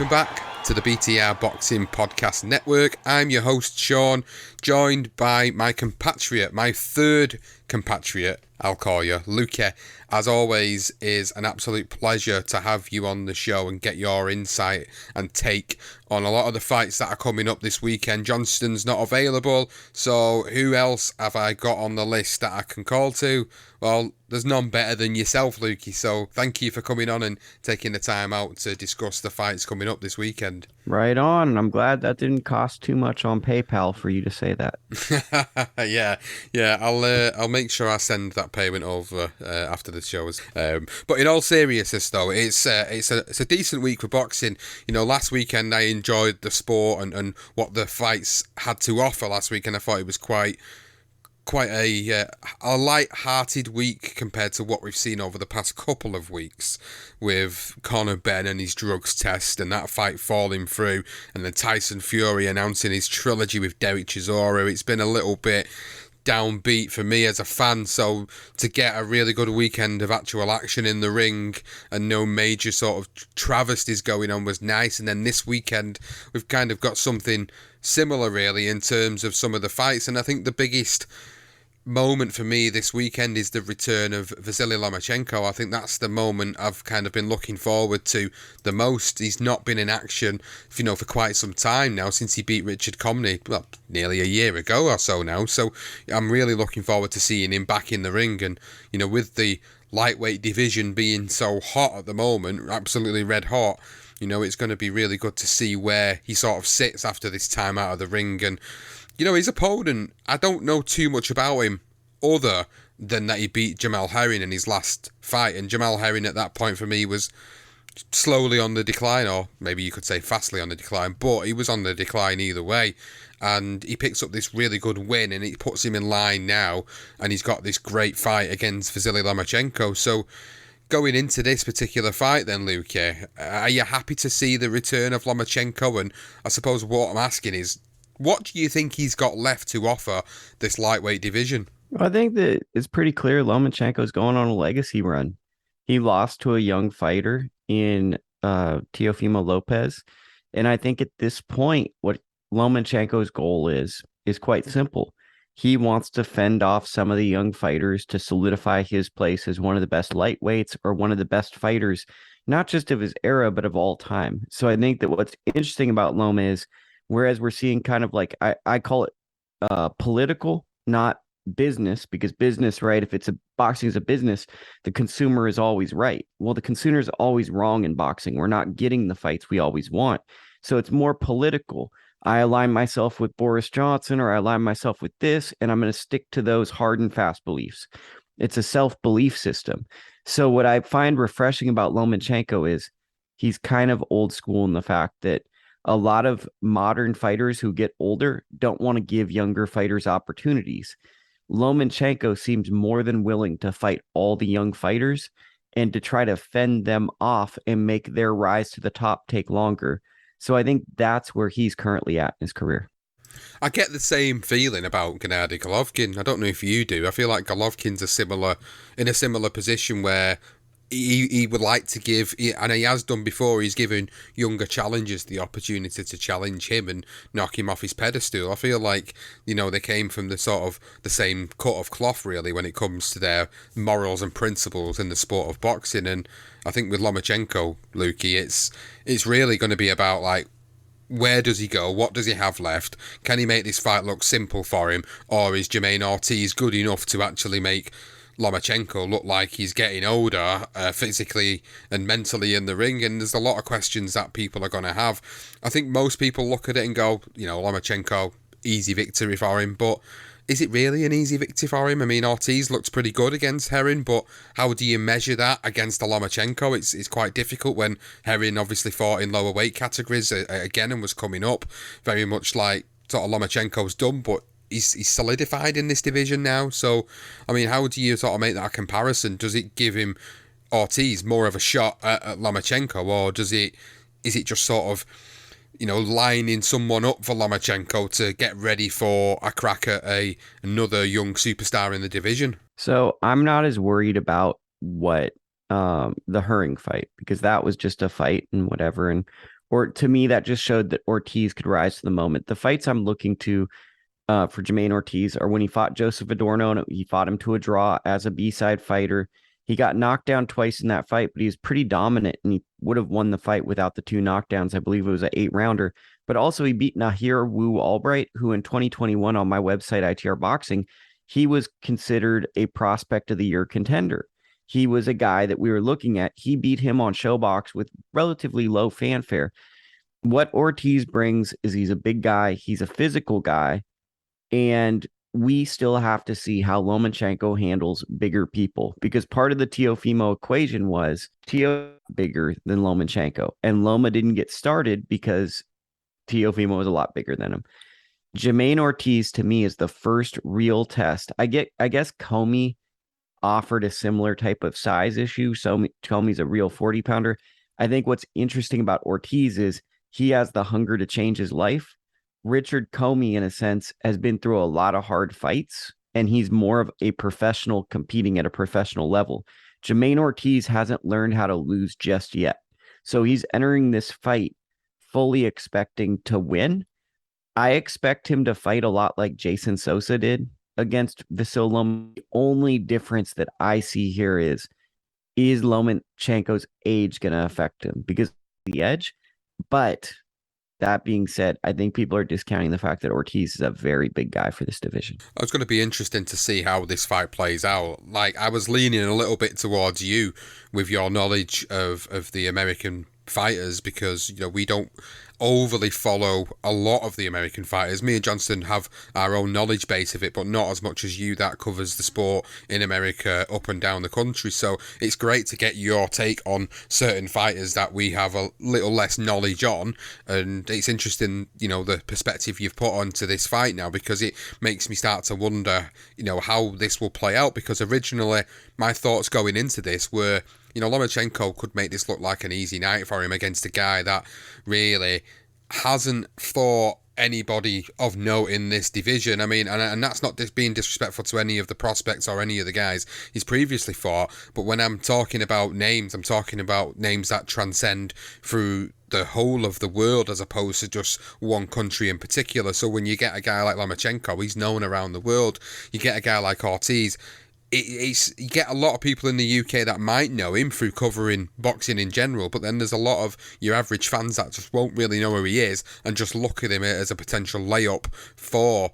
Welcome back to the BTR Boxing Podcast Network. I'm your host, Sean, joined by my compatriot, my third compatriot, I'll call you, Luke. As always, is an absolute pleasure to have you on the show and get your insight and take on a lot of the fights that are coming up this weekend. Johnston's not available, so who else have I got on the list that I can call to? Well, there's none better than yourself, Lukey, so thank you for coming on and taking the time out to discuss the fights coming up this weekend. Right on. I'm glad that didn't cost too much on PayPal for you to say that. yeah. I'll make sure I send that payment over after the shows. But in all seriousness, though, it's a decent week for boxing. You know, last weekend I enjoyed the sport and what the fights had to offer last weekend. I thought it was quite a light-hearted week compared to what we've seen over the past couple of weeks with Conor Benn and his drugs test and that fight falling through, and then Tyson Fury announcing his trilogy with Derek Chisora. It's been a little bit downbeat for me as a fan, so to get a really good weekend of actual action in the ring and no major sort of travesties going on was nice. And then this weekend we've kind of got something similar really in terms of some of the fights, and I think the biggest moment for me this weekend is the return of Vasyl Lomachenko. I think that's the moment I've kind of been looking forward to the most. He's not been in action, for quite some time now, since he beat Richard Comney, well, nearly a year ago or so now. So I'm really looking forward to seeing him back in the ring. And, with the lightweight division being so hot at the moment, absolutely red hot, it's going to be really good to see where he sort of sits after this time out of the ring. And his opponent, I don't know too much about him other than that he beat Jamel Herring in his last fight. And Jamel Herring at that point for me was slowly on the decline, or maybe you could say fastly on the decline, but he was on the decline either way. And he picks up this really good win and it puts him in line now. And he's got this great fight against Vasyl Lomachenko. So going into this particular fight then, Luke, are you happy to see the return of Lomachenko? And I suppose what I'm asking is, what do you think he's got left to offer this lightweight division? I think that it's pretty clear Lomachenko's going on a legacy run. He lost to a young fighter in Teofimo Lopez. And I think at this point, what Lomachenko's goal is quite simple. He wants to fend off some of the young fighters to solidify his place as one of the best lightweights or one of the best fighters, not just of his era, but of all time. So I think that what's interesting about Loma is, whereas we're seeing kind of like, I call it political, not business, because business, right? If boxing is a business, the consumer is always right. Well, the consumer is always wrong in boxing. We're not getting the fights we always want. So it's more political. I align myself with Boris Johnson, or I align myself with this, and I'm going to stick to those hard and fast beliefs. It's a self-belief system. So what I find refreshing about Lomachenko is he's kind of old school in the fact that a lot of modern fighters who get older don't want to give younger fighters opportunities. Lomachenko seems more than willing to fight all the young fighters and to try to fend them off and make their rise to the top take longer. So I think that's where he's currently at in his career. I get the same feeling about Gennady Golovkin. I don't know if you do. I feel like Golovkin's in a similar position where he would like to give, and he has done before, he's given younger challengers the opportunity to challenge him and knock him off his pedestal. I feel like, they came from the sort of the same cut of cloth, really, when it comes to their morals and principles in the sport of boxing. And I think with Lomachenko, Lukey, it's really going to be about, like, where does he go? What does he have left? Can he make this fight look simple for him? Or is Jamaine Ortiz good enough to actually make Lomachenko look like he's getting older physically and mentally in the ring? And there's a lot of questions that people are going to have. I think most people look at it and go, Lomachenko, easy victory for him. But is it really an easy victory for him? I mean, Ortiz looks pretty good against Herring, but how do you measure that against a Lomachenko? It's quite difficult when Herring obviously fought in lower weight categories again and was coming up, very much like sort of Lomachenko's done, but he's solidified in this division now. So, I mean, how do you sort of make that comparison? Does it give him, Ortiz, more of a shot at Lomachenko, or is it just sort of, lining someone up for Lomachenko to get ready for a crack at another young superstar in the division? So I'm not as worried about what the Herring fight, because that was just a fight and whatever. And or to me, that just showed that Ortiz could rise to the moment. The fights I'm looking to for Jamaine Ortiz are when he fought Joseph Adorno and he fought him to a draw as a B-side fighter. He got knocked down twice in that fight, but he was pretty dominant and he would have won the fight without the two knockdowns. I believe it was an 8-rounder. But also he beat Nahir Wu Albright, who in 2021 on my website, ITR Boxing, he was considered a prospect of the year contender. He was a guy that we were looking at. He beat him on Showbox with relatively low fanfare. What Ortiz brings is he's a big guy, he's a physical guy, and we still have to see how Lomachenko handles bigger people because part of the Teofimo equation was Teo bigger than Lomachenko, and Loma didn't get started because Teofimo was a lot bigger than him. Jamaine Ortiz to me is the first real test. I guess Comey offered a similar type of size issue. So Comey's a real 40 pounder. I think what's interesting about Ortiz is he has the hunger to change his life. Richard Comey, in a sense, has been through a lot of hard fights, and he's more of a professional competing at a professional level. Jamaine Ortiz hasn't learned how to lose just yet. So he's entering this fight fully expecting to win. I expect him to fight a lot like Jason Sosa did against Vasyl Lomachenko. The only difference that I see here is Lomachenko's age going to affect him because the edge? But that being said, I think people are discounting the fact that Ortiz is a very big guy for this division. It's going to be interesting to see how this fight plays out. Like, I was leaning a little bit towards you with your knowledge of the American fighters because, you know, we don't overly follow a lot of the American fighters. Me and Johnston have our own knowledge base of it, but not as much as you that covers the sport in America up and down the country. So it's great to get your take on certain fighters that we have a little less knowledge on, and it's interesting, you know, the perspective you've put onto this fight now, because it makes me start to wonder, you know, how this will play out, because originally my thoughts going into this were, you know, Lomachenko could make this look like an easy night for him against a guy that really hasn't fought anybody of note in this division. I mean, and that's not just being disrespectful to any of the prospects or any of the guys he's previously fought, but when I'm talking about names, I'm talking about names that transcend through the whole of the world as opposed to just one country in particular. So when you get a guy like Lomachenko, he's known around the world. You get a guy like Ortiz, you get a lot of people in the UK that might know him through covering boxing in general, but then there's a lot of your average fans that just won't really know who he is and just look at him as a potential layup for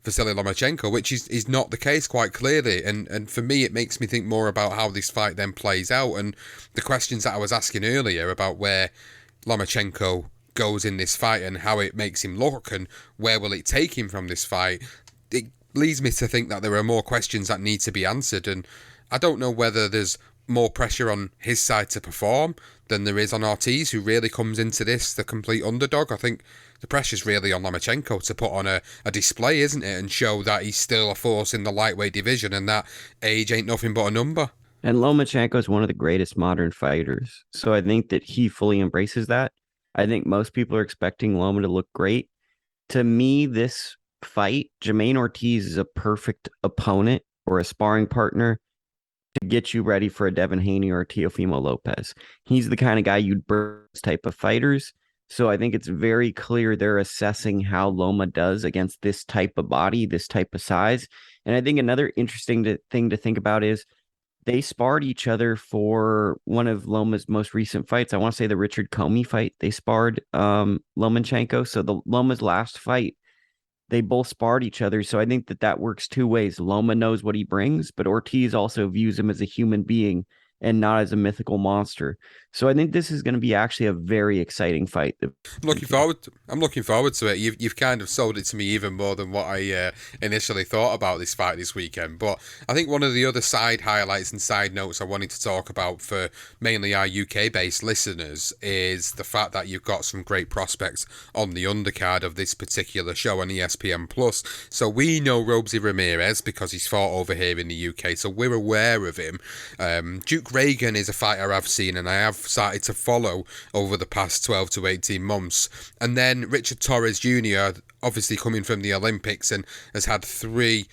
Vasyl Lomachenko, which is not the case quite clearly. And for me, it makes me think more about how this fight then plays out, and the questions that I was asking earlier about where Lomachenko goes in this fight and how it makes him look and where will it take him from this fight. It leads me to think that there are more questions that need to be answered, and I don't know whether there's more pressure on his side to perform than there is on Ortiz, who really comes into this the complete underdog. I think the pressure's really on Lomachenko to put on a display, isn't it, and show that he's still a force in the lightweight division and that age ain't nothing but a number. And Lomachenko is one of the greatest modern fighters, so I think that he fully embraces that. I think most people are expecting Loma to look great. To me, this fight, Jamaine Ortiz is a perfect opponent or a sparring partner to get you ready for a Devin Haney or a Teofimo Lopez. He's the kind of guy you'd burn this type of fighters. So I think it's very clear they're assessing how Loma does against this type of body, this type of size. And I think another interesting thing to think about is they sparred each other for one of Loma's most recent fights. I want to say the Richard Comey fight. They sparred Lomachenko. So the Loma's last fight, they both sparred each other. So I think that works two ways. Loma knows what he brings, but Ortiz also views him as a human being and not as a mythical monster. So I think this is going to be actually a very exciting fight. I'm looking forward to it. You've kind of sold it to me even more than what I initially thought about this fight this weekend. But I think one of the other side highlights and side notes I wanted to talk about for mainly our UK-based listeners is the fact that you've got some great prospects on the undercard of this particular show on ESPN Plus. So we know Robezy Ramirez because he's fought over here in the UK, so we're aware of him. Duke Reagan is a fighter I've seen and I have started to follow over the past 12 to 18 months. And then Richard Torres Jr., obviously coming from the Olympics and has had three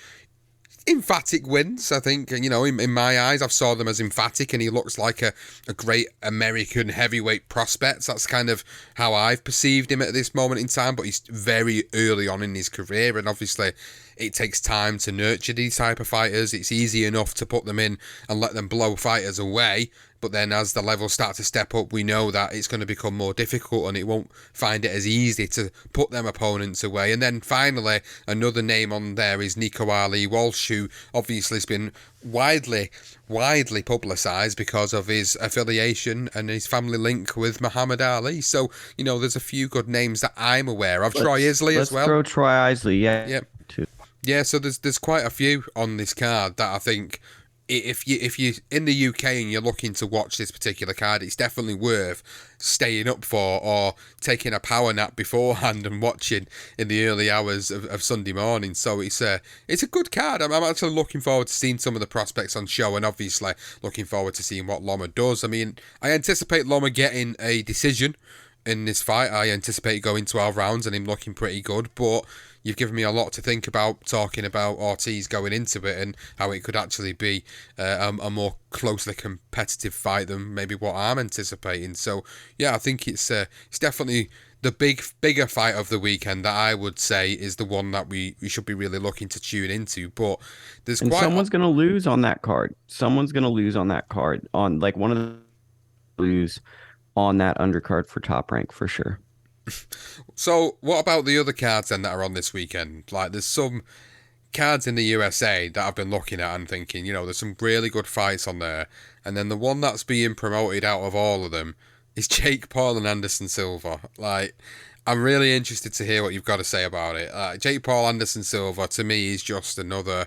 emphatic wins. I think, in my eyes, I've saw them as emphatic, and he looks like a great American heavyweight prospect. That's kind of how I've perceived him at this moment in time, but he's very early on in his career, and obviously it takes time to nurture these type of fighters. It's easy enough to put them in and let them blow fighters away, but then as the levels start to step up, we know that it's going to become more difficult, and it won't find it as easy to put them opponents away. And then finally, another name on there is Nico Ali Walsh, who obviously has been widely publicised because of his affiliation and his family link with Muhammad Ali. So, there's a few good names that I'm aware of. Troy Isley as well. Let's throw Troy Isley, yeah. Yeah. Yeah, so there's quite a few on this card that I think, if you in the UK and you're looking to watch this particular card, it's definitely worth staying up for, or taking a power nap beforehand and watching in the early hours of Sunday morning. So it's a good card. I'm actually looking forward to seeing some of the prospects on show, and obviously looking forward to seeing what Loma does. I mean, I anticipate Loma getting a decision in this fight. I anticipate going 12 rounds and him looking pretty good, but you've given me a lot to think about, talking about Ortiz going into it and how it could actually be a more closely competitive fight than maybe what I'm anticipating. So yeah, I think it's definitely the bigger fight of the weekend that I would say is the one that we should be really looking to tune into. But someone's going to lose on that card. Someone's going to lose on that card, on like one of the lose on that undercard for Top Rank for sure. So what about the other cards then that are on this weekend? Like, there's some cards in the USA that I've been looking at and thinking, there's some really good fights on there. And then the one that's being promoted out of all of them is Jake Paul and Anderson Silva. Like, I'm really interested to hear what you've got to say about it. Jake Paul, Anderson Silva, to me, is just another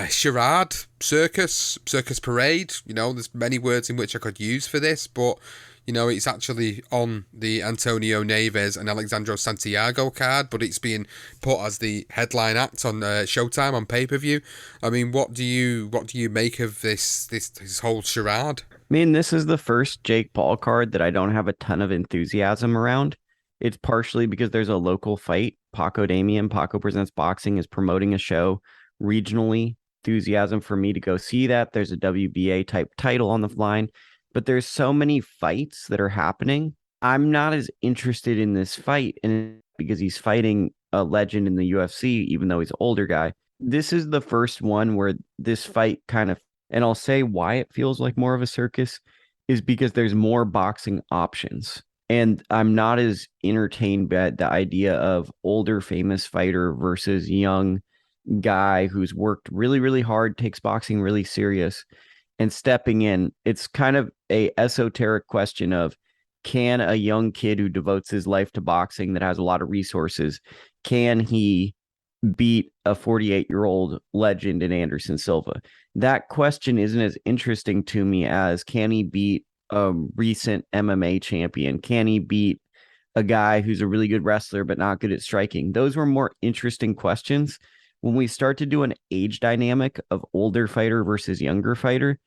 charade, circus parade. There's many words in which I could use for this, but it's actually on the Antonio Neves and Alexandro Santiago card, but it's being put as the headline act on Showtime on pay-per-view. I mean, what do you make of this whole charade? I mean, this is the first Jake Paul card that I don't have a ton of enthusiasm around. It's partially because there's a local fight. Paco Damian, Paco Presents Boxing, is promoting a show regionally. Enthusiasm for me to go see that. There's a WBA type title on the line. But there's so many fights that are happening. I'm not as interested in this fight, and because he's fighting a legend in the UFC, even though he's an older guy. This is the first one where this fight kind of, and I'll say why it feels like more of a circus, is because there's more boxing options. And I'm not as entertained by the idea of older famous fighter versus young guy who's worked really, really hard, takes boxing really serious, and stepping in. It's kind of a esoteric question of, can a young kid who devotes his life to boxing that has a lot of resources, can he beat a 48-year-old legend in Anderson Silva? That question isn't as interesting to me as, can he beat a recent MMA champion? Can he beat a guy who's a really good wrestler but not good at striking? Those were more interesting questions. When we start to do an age dynamic of older fighter versus younger fighter,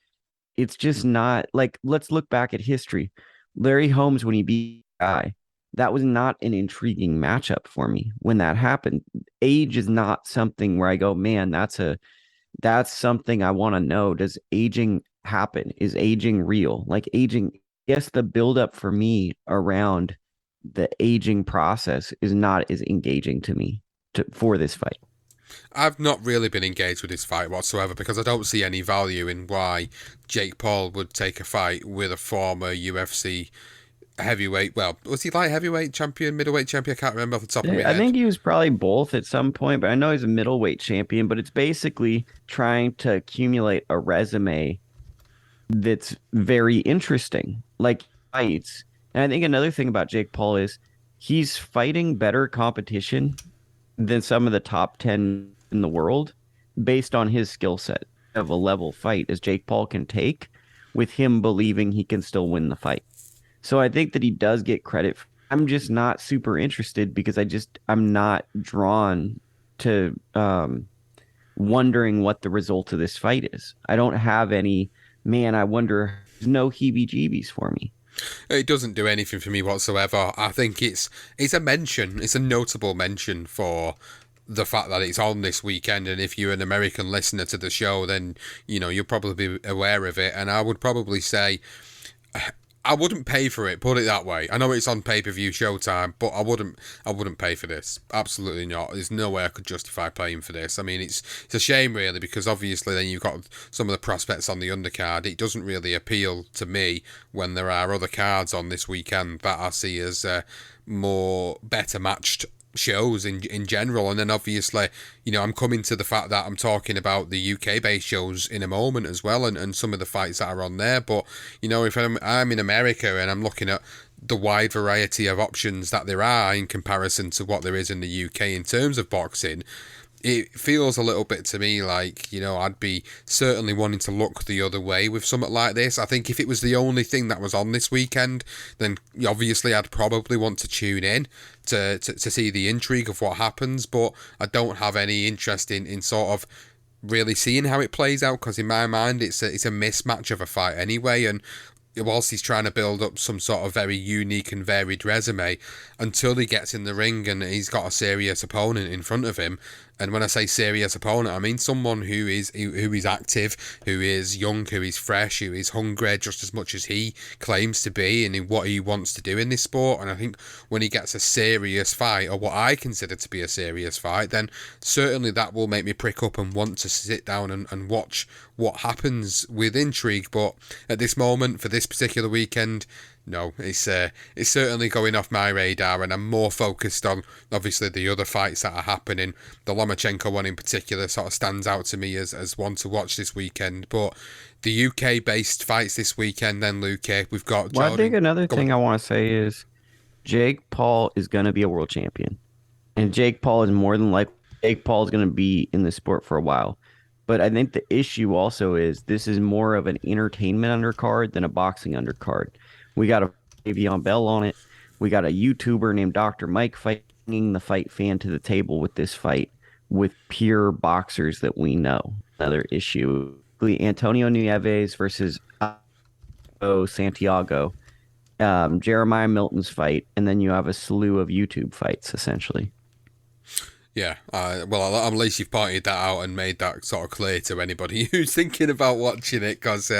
it's just not like, let's look back at history. Larry Holmes, when he beat a guy, that was not an intriguing matchup for me when that happened. Age is not something where I go, man, that's something I want to know. Does aging happen? Is aging real? Like, aging, yes, the buildup for me around the aging process is not as engaging to me for this fight. I've not really been engaged with this fight whatsoever because I don't see any value in why Jake Paul would take a fight with a former UFC heavyweight. Well, was he light heavyweight champion, middleweight champion? I can't remember off the top of my head. I think he was probably both at some point, but I know he's a middleweight champion. But it's basically trying to accumulate a resume that's very interesting, like fights. And I think another thing about Jake Paul is he's fighting better competition than some of the top 10 in the world based on his skill set of a level fight as Jake Paul can take, with him believing he can still win the fight. So I think that he does get credit. I'm just not super interested because I'm not drawn to wondering what the result of this fight is. I don't have any, man, I wonder, there's no heebie-jeebies for me. It doesn't do anything for me whatsoever. I think it's a mention. It's a notable mention for the fact that it's on this weekend, and if you're an American listener to the show, then you'll probably be aware of it. And I would probably say I wouldn't pay for it. Put it that way. I know it's on pay-per-view Showtime, but I wouldn't pay for this. Absolutely not. There's no way I could justify paying for this. I mean, it's a shame really, because obviously then you've got some of the prospects on the undercard. It doesn't really appeal to me when there are other cards on this weekend that I see as more better matched shows in general. And then obviously I'm coming to the fact that I'm talking about the UK based shows in a moment as well, and some of the fights that are on there. But if I'm in America and I'm looking at the wide variety of options that there are in comparison to what there is in the UK in terms of boxing, it feels a little bit to me like, I'd be certainly wanting to look the other way with something like this. I think if it was the only thing that was on this weekend, then obviously I'd probably want to tune in to see the intrigue of what happens, but I don't have any interest in sort of really seeing how it plays out, because in my mind it's a mismatch of a fight anyway. And whilst he's trying to build up some sort of very unique and varied resume, until he gets in the ring and he's got a serious opponent in front of him. And when I say serious opponent, I mean someone who is active, who is young, who is fresh, who is hungry just as much as he claims to be, and in what he wants to do in this sport. And I think when he gets a serious fight, or what I consider to be a serious fight, then certainly that will make me prick up and want to sit down and watch what happens with intrigue. But at this moment, for this particular weekend, no, it's certainly going off my radar, and I'm more focused on obviously the other fights that are happening. The Lomachenko one in particular sort of stands out to me as one to watch this weekend. But the UK based fights this weekend, then Luke, we've got Jordan. Well, I think another thing I want to say is Jake Paul is going to be a world champion, and Jake Paul is more than likely Jake Paul is going to be in the sport for a while. But I think the issue also is this is more of an entertainment undercard than a boxing undercard. We got a Davion Bell on it. We got a YouTuber named Dr. Mike fighting the fight fan to the table with this fight with pure boxers that we know. Another issue. Antonio Nieves versus Santiago. Jeremiah Milton's fight. And then you have a slew of YouTube fights, essentially. Yeah, well, at least you've pointed that out and made that sort of clear to anybody who's thinking about watching it, because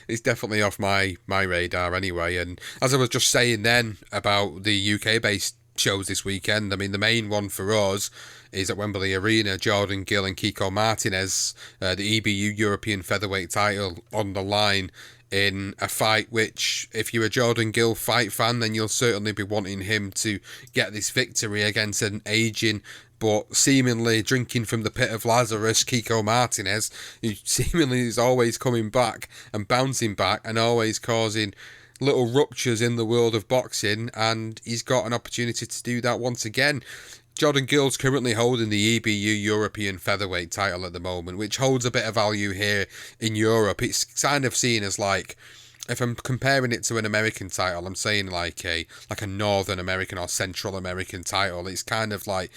it's definitely off my radar anyway. And as I was just saying then about the UK-based shows this weekend, I mean, the main one for us is at Wembley Arena, Jordan Gill and Kiko Martinez, the EBU European Featherweight title on the line, in a fight which, if you're a Jordan Gill fight fan, then you'll certainly be wanting him to get this victory against an aging but seemingly drinking from the pit of Lazarus, Kiko Martinez, who seemingly is always coming back and bouncing back and always causing little ruptures in the world of boxing, and he's got an opportunity to do that once again. Jordan Gill's currently holding the EBU European Featherweight title at the moment, which holds a bit of value here in Europe. It's kind of seen as like, if I'm comparing it to an American title, I'm saying like a Northern American or Central American title. It's kind of like,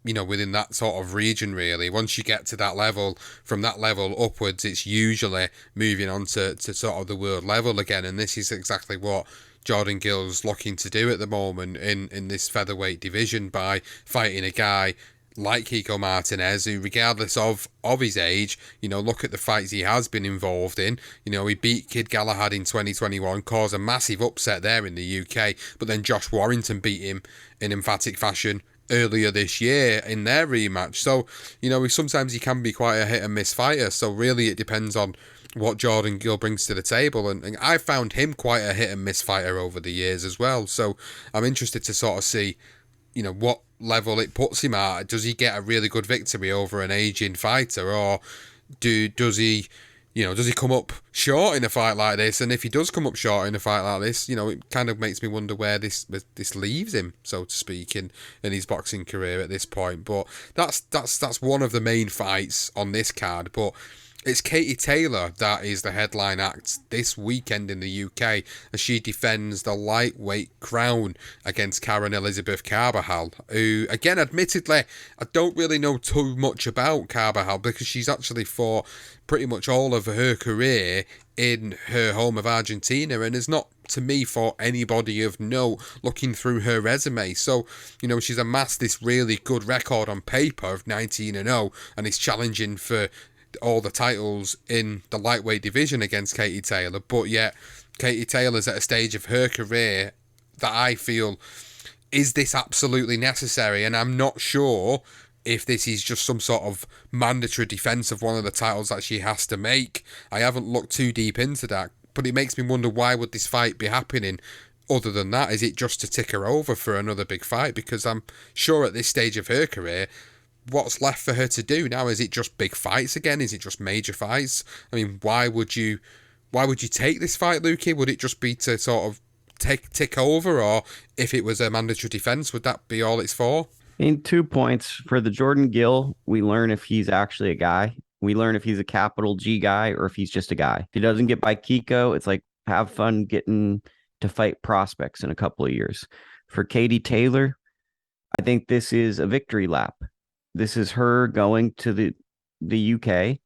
within that sort of region, really. Once you get to that level, from that level upwards, it's usually moving on to sort of the world level again. And this is exactly what Jordan Gill's looking to do at the moment in this featherweight division, by fighting a guy like Kiko Martinez, who, regardless of his age, look at the fights he has been involved in. He beat Kid Galahad in 2021, caused a massive upset there in the UK, but then Josh Warrington beat him in emphatic fashion earlier this year in their rematch. So, sometimes he can be quite a hit and miss fighter. So really it depends on what Jordan Gill brings to the table. And I found him quite a hit and miss fighter over the years as well. So I'm interested to sort of see, what level it puts him at. Does he get a really good victory over an aging fighter, or does he come up short in a fight like this? And if he does come up short in a fight like this, it kind of makes me wonder where this leaves him, so to speak, in his boxing career at this point. But that's one of the main fights on this card. But it's Katie Taylor that is the headline act this weekend in the UK, as she defends the lightweight crown against Karen Elizabeth Carbajal, who, again, admittedly, I don't really know too much about Carbajal, because she's actually fought pretty much all of her career in her home of Argentina and has not to me for anybody of note looking through her resume. So, she's amassed this really good record on paper of 19-0 and is challenging for all the titles in the lightweight division against Katie Taylor. But yet, Katie Taylor's at a stage of her career that I feel, is this absolutely necessary? And I'm not sure if this is just some sort of mandatory defense of one of the titles that she has to make. I haven't looked too deep into that, but it makes me wonder, why would this fight be happening other than that? Is it just to tick her over for another big fight? Because I'm sure at this stage of her career, what's left for her to do now? Is it just big fights again? Is it just major fights? I mean, why would you take this fight, Lukey? Would it just be to sort of tick over, or if it was a mandatory defense, would that be all it's for? In 2 points for the Jordan Gill, we learn if he's actually a guy. We learn if he's a capital G guy or if he's just a guy. If he doesn't get by Kiko, it's like, have fun getting to fight prospects in a couple of years. For Katie Taylor, I think this is a victory lap. This is her going to the UK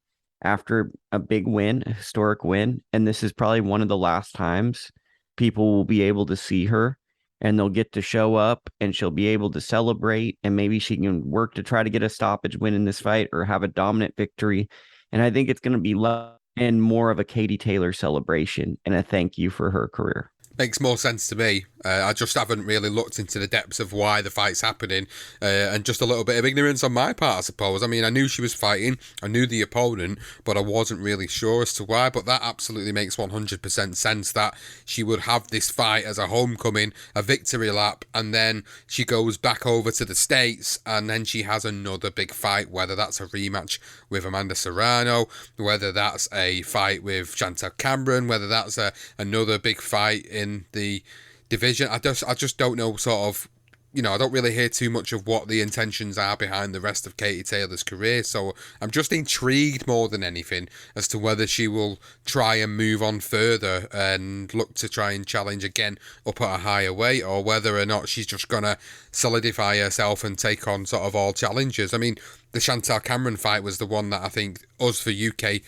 after a big win, a historic win, and this is probably one of the last times people will be able to see her, and they'll get to show up and she'll be able to celebrate, and maybe she can work to try to get a stoppage win in this fight or have a dominant victory. And I think it's going to be love and more of a Katie Taylor celebration and a thank you for her career. Makes more sense to me. I just haven't really looked into the depths of why the fight's happening, and just a little bit of ignorance on my part, I suppose. I mean, I knew she was fighting, I knew the opponent, but I wasn't really sure as to why. But that absolutely makes 100% sense, that she would have this fight as a homecoming, a victory lap, and then she goes back over to the States, and then she has another big fight, whether that's a rematch with Amanda Serrano, whether that's a fight with Chantal Cameron, whether that's another big fight in the division. I just don't know, sort of, I don't really hear too much of what the intentions are behind the rest of Katie Taylor's career. So I'm just intrigued more than anything as to whether she will try and move on further and look to try and challenge again up at a higher weight, or whether or not she's just going to solidify herself and take on sort of all challengers. I mean, the Chantal Cameron fight was the one that I think us, for UK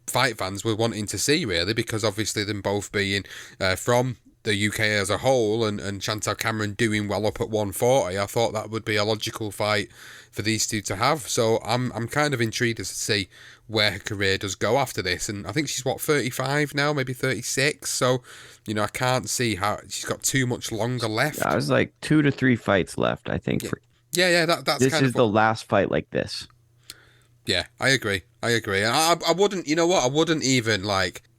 fight fans, were wanting to see, really, because obviously them both being from the UK as a whole, and Chantal Cameron doing well up at 140, I thought that would be a logical fight for these two to have. So I'm kind of intrigued as to see where her career does go after this. And I think she's 35 now, maybe 36. So I can't see how she's got too much longer left. Yeah, I was like 2 to 3 fights left, I think. Yeah. That's this kind is of the last fight like this. Yeah, I agree. And I wouldn't, I wouldn't even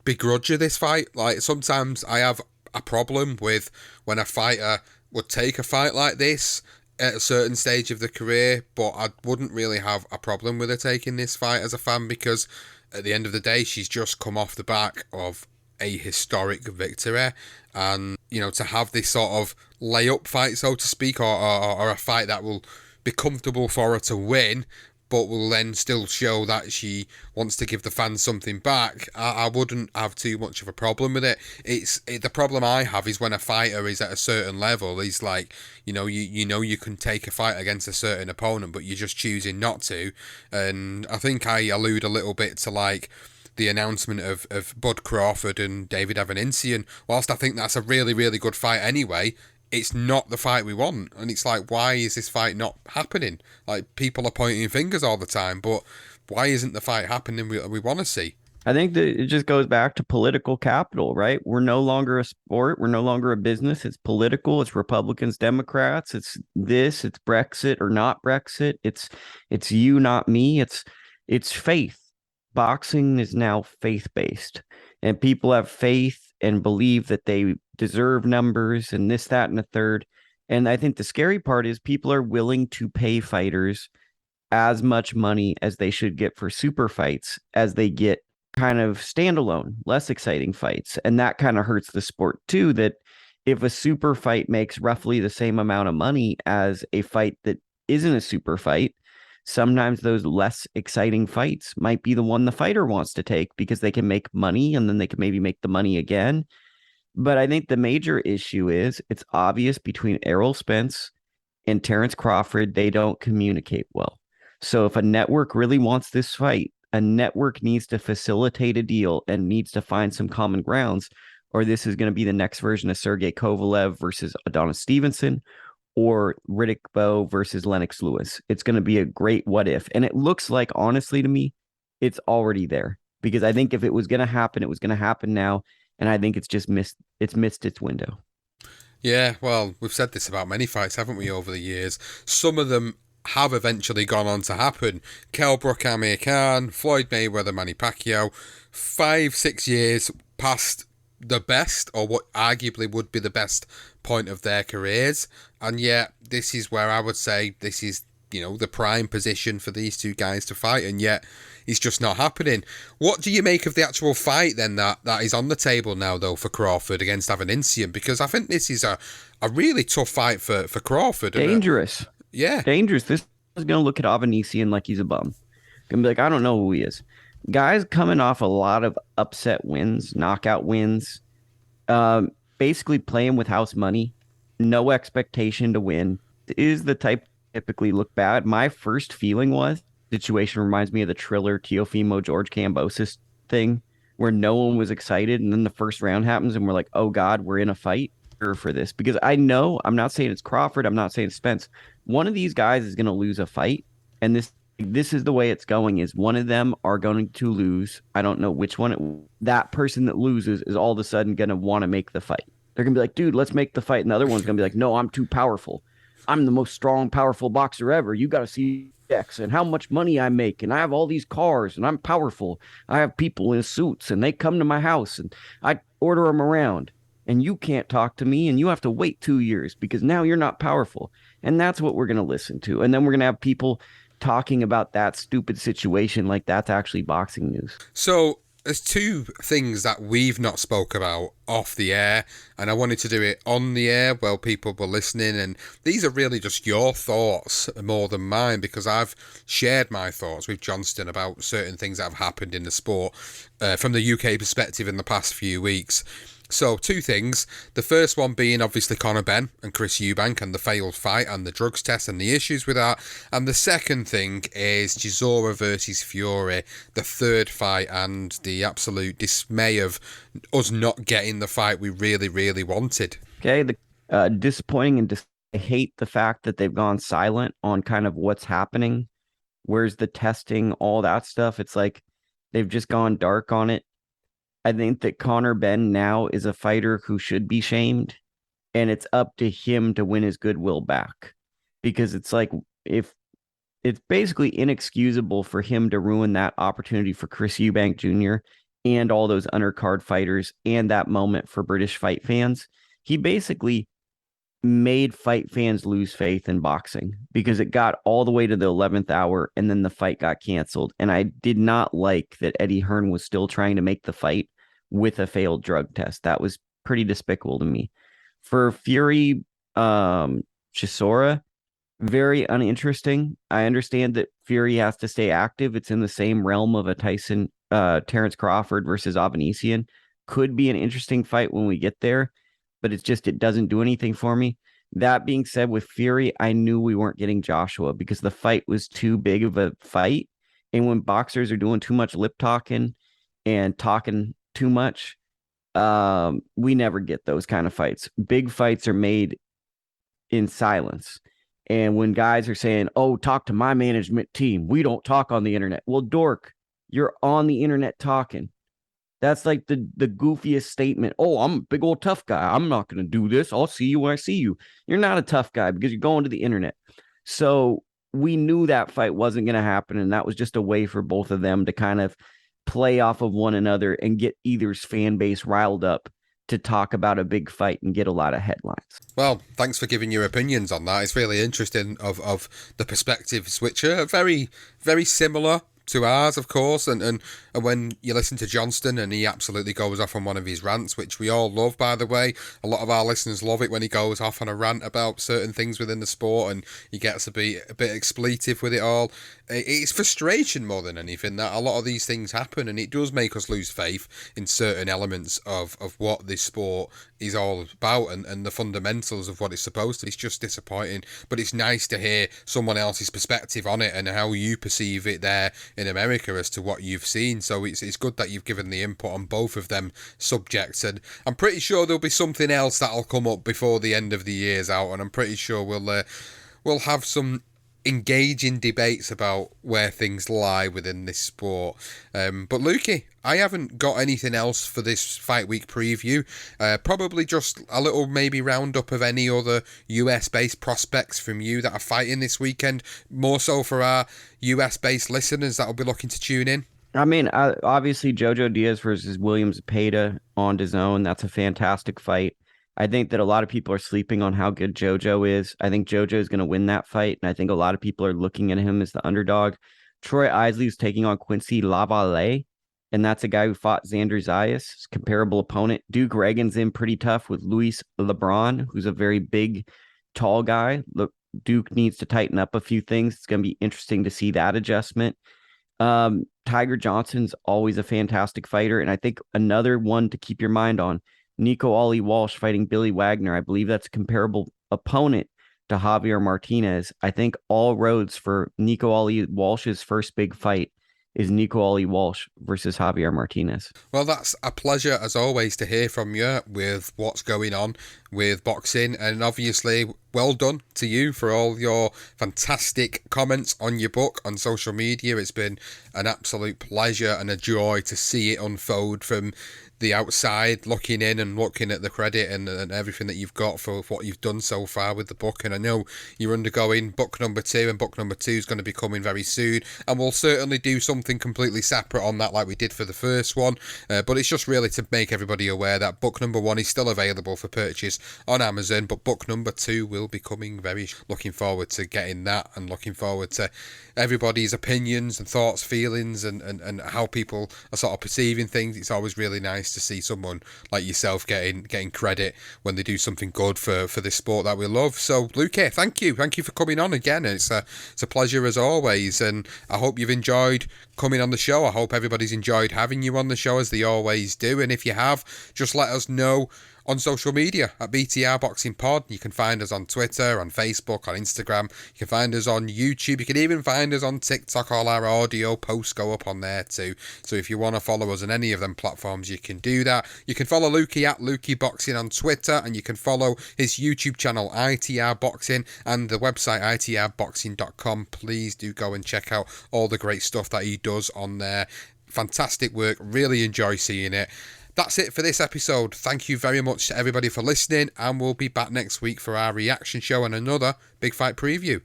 begrudge her this fight. Like, sometimes I have a problem with when a fighter would take a fight like this at a certain stage of the career, but I wouldn't really have a problem with her taking this fight as a fan, because at the end of the day, she's just come off the back of a historic victory, and to have this sort of lay-up fight, so to speak, or a fight that will be comfortable for her to win, but will then still show that she wants to give the fans something back, I wouldn't have too much of a problem with it. The problem I have is when a fighter is at a certain level, he's like, you can take a fight against a certain opponent, but you're just choosing not to. And I think I allude a little bit to the announcement of Bud Crawford and David Avanesyan. Whilst I think that's a really, really good fight anyway, it's not the fight we want. And it's like, why is this fight not happening? Like, people are pointing fingers all the time, but why isn't the fight happening we want to see? I think that it just goes back to political capital, right? We're no longer a sport. We're no longer a business. It's political. It's Republicans, Democrats. It's Brexit or not Brexit. It's you, not me. It's faith. Boxing is now faith-based, and people have faith and believe that they deserve numbers and this, that, and the third. And I think the scary part is people are willing to pay fighters as much money as they should get for super fights as they get kind of standalone, less exciting fights. And that kind of hurts the sport too, that if a super fight makes roughly the same amount of money as a fight that isn't a super fight, sometimes those less exciting fights might be the one the fighter wants to take because they can make money, and then they can maybe make the money again. But I think the major issue is it's obvious between Errol Spence and Terrence Crawford, they don't communicate well. So if a network really wants this fight, a network needs to facilitate a deal and needs to find some common grounds, or this is going to be the next version of Sergey Kovalev versus Adonis Stevenson, or Riddick Bowe versus Lennox Lewis. It's going to be a great what if. And it looks like, honestly, to me, it's already there. Because I think if it was going to happen, it was going to happen now. And I think it's missed its window. Yeah, well, we've said this about many fights, haven't we, over the years? Some of them have eventually gone on to happen. Kell Brook, Amir Khan, Floyd Mayweather, Manny Pacquiao, 5-6 years past the best, or what arguably would be the best point of their careers. And yet, this is where I would say this is, the prime position for these two guys to fight, and yet it's just not happening. What do you make of the actual fight then that is on the table now, though, for Crawford against Avanesyan? Because I think this is a really tough fight for Crawford. Dangerous. Yeah. Dangerous. This is going to look at Avanesyan like he's a bum. Going to be like, I don't know who he is. Guys coming off a lot of upset wins, knockout wins, basically playing with house money, no expectation to win, is the type typically look bad. My first feeling was situation reminds me of the Triller Teofimo George Kambosos thing where no one was excited, and then the first round happens and we're like, oh God, we're in a fight for this. Because I know, I'm not saying it's Crawford, I'm not saying it's Spence. One of these guys is going to lose a fight, and this is the way it's going, is one of them are going to lose. I don't know which one. That person that loses is all of a sudden going to want to make the fight. They're going to be like, dude, let's make the fight. And the other one's going to be like, no, I'm too powerful. I'm the most strong, powerful boxer ever. You got to see X and how much money I make. And I have all these cars and I'm powerful. I have people in suits and they come to my house and I order them around. And you can't talk to me and you have to wait 2 years because now you're not powerful. And that's what we're going to listen to. And then we're going to have people talking about that stupid situation like that's actually boxing news. So there's two things that we've not spoke about off the air, and I wanted to do it on the air while people were listening, and these are really just your thoughts more than mine, because I've shared my thoughts with Johnston about certain things that have happened in the sport from the UK perspective in the past few weeks. So, two things. The first one being obviously Conor Benn and Chris Eubank and the failed fight and the drugs test and the issues with that. And the second thing is Chisora versus Fury, the third fight, and the absolute dismay of us not getting the fight we really, really wanted. Okay, the disappointing and I hate the fact that they've gone silent on kind of what's happening. Where's the testing, all that stuff. It's like they've just gone dark on it. I think that Conor Benn now is a fighter who should be shamed, and it's up to him to win his goodwill back, because it's like, if it's basically inexcusable for him to ruin that opportunity for Chris Eubank Jr. and all those undercard fighters and that moment for British fight fans. He basically made fight fans lose faith in boxing because it got all the way to the 11th hour and then the fight got canceled. And I did not like that Eddie Hearn was still trying to make the fight with a failed drug test. That was pretty despicable to me. For Fury, Chisora, very uninteresting. I understand that Fury has to stay active. It's in the same realm of a Terrence Crawford versus Avanesyan. Could be an interesting fight when we get there, but it doesn't do anything for me. That being said, with Fury, I knew we weren't getting Joshua because the fight was too big of a fight. And when boxers are doing too much lip talking and talking too much, we never get those kind of fights. Big fights are made in silence. And when guys are saying, oh, talk to my management team, we don't talk on the internet. Well, dork, you're on the internet talking. That's like the goofiest statement. Oh, I'm a big old tough guy. I'm not going to do this. I'll see you when I see you. You're not a tough guy because you're going to the internet. So we knew that fight wasn't going to happen. And that was just a way for both of them to kind of play off of one another and get either's fan base riled up to talk about a big fight and get a lot of headlines. Well, thanks for giving your opinions on that. It's really interesting of the perspectives, which are very, very similar to ours, of course, and when you listen to Johnston and he absolutely goes off on one of his rants, which we all love, by the way. A lot of our listeners love it when he goes off on a rant about certain things within the sport and he gets a bit expletive with it all. It's frustration more than anything that a lot of these things happen, and it does make us lose faith in certain elements of what this sport is all about and the fundamentals of what it's supposed to be. It's just disappointing, but it's nice to hear someone else's perspective on it and how you perceive it there in America as to what you've seen. So it's good that you've given the input on both of them subjects, and I'm pretty sure there'll be something else that'll come up before the end of the year's out, and I'm pretty sure we'll have some engaging debates about where things lie within this sport. But Lukey, I haven't got anything else for this fight week preview. Probably just a little maybe roundup of any other US based prospects from you that are fighting this weekend, more so for our US based listeners that'll be looking to tune in. I mean, obviously Jojo Diaz versus Williams Zepeda on DAZN. That's a fantastic fight. I think that a lot of people are sleeping on how good Jojo is. I think Jojo is going to win that fight, and I think a lot of people are looking at him as the underdog. Troy Isley is taking on Quincy Lavallée, and that's a guy who fought Xander Zayas, comparable opponent. Duke Reagan's in pretty tough with Luis Lebron, who's a very big, tall guy. Look, Duke needs to tighten up a few things. It's going to be interesting to see that adjustment. Tiger Johnson's always a fantastic fighter, and I think another one to keep your mind on, Nico Ali Walsh fighting Billy Wagner. I believe that's a comparable opponent to Javier Martinez. I think all roads for Nico Ali Walsh's first big fight is Nico Ali Walsh versus Javier Martinez. Well, that's a pleasure as always to hear from you with what's going on with boxing, and obviously well done to you for all your fantastic comments on your book on social media. It's been an absolute pleasure and a joy to see it unfold from the outside, looking in and looking at the credit and everything that you've got for what you've done so far with the book. And I know you're undergoing book number 2, and book number 2 is going to be coming very soon, and we'll certainly do something completely separate on that like we did for the first one, but it's just really to make everybody aware that book number 1 is still available for purchase on Amazon, but book number 2 will be coming very. Looking forward to getting that, and looking forward to everybody's opinions and thoughts, feelings, and how people are sort of perceiving things. It's always really nice to see someone like yourself getting credit when they do something good for this sport that we love. So Luke, thank you for coming on again. It's a pleasure as always, and I hope you've enjoyed coming on the show. I hope everybody's enjoyed having you on the show as they always do, and if you have, just let us know on social media at BTR Boxing Pod. You can find us on Twitter, on Facebook, on Instagram. You can find us on YouTube. You can even find us on TikTok. All our audio posts go up on there too. So if you want to follow us on any of them platforms, you can do that. You can follow Lukey at Lukey Boxing on Twitter, and you can follow his YouTube channel ITR Boxing and the website itrboxing.com. Please do go and check out all the great stuff that he does on there. Fantastic work. Really enjoy seeing it. That's it for this episode. Thank you very much to everybody for listening, and we'll be back next week for our reaction show and another big fight preview.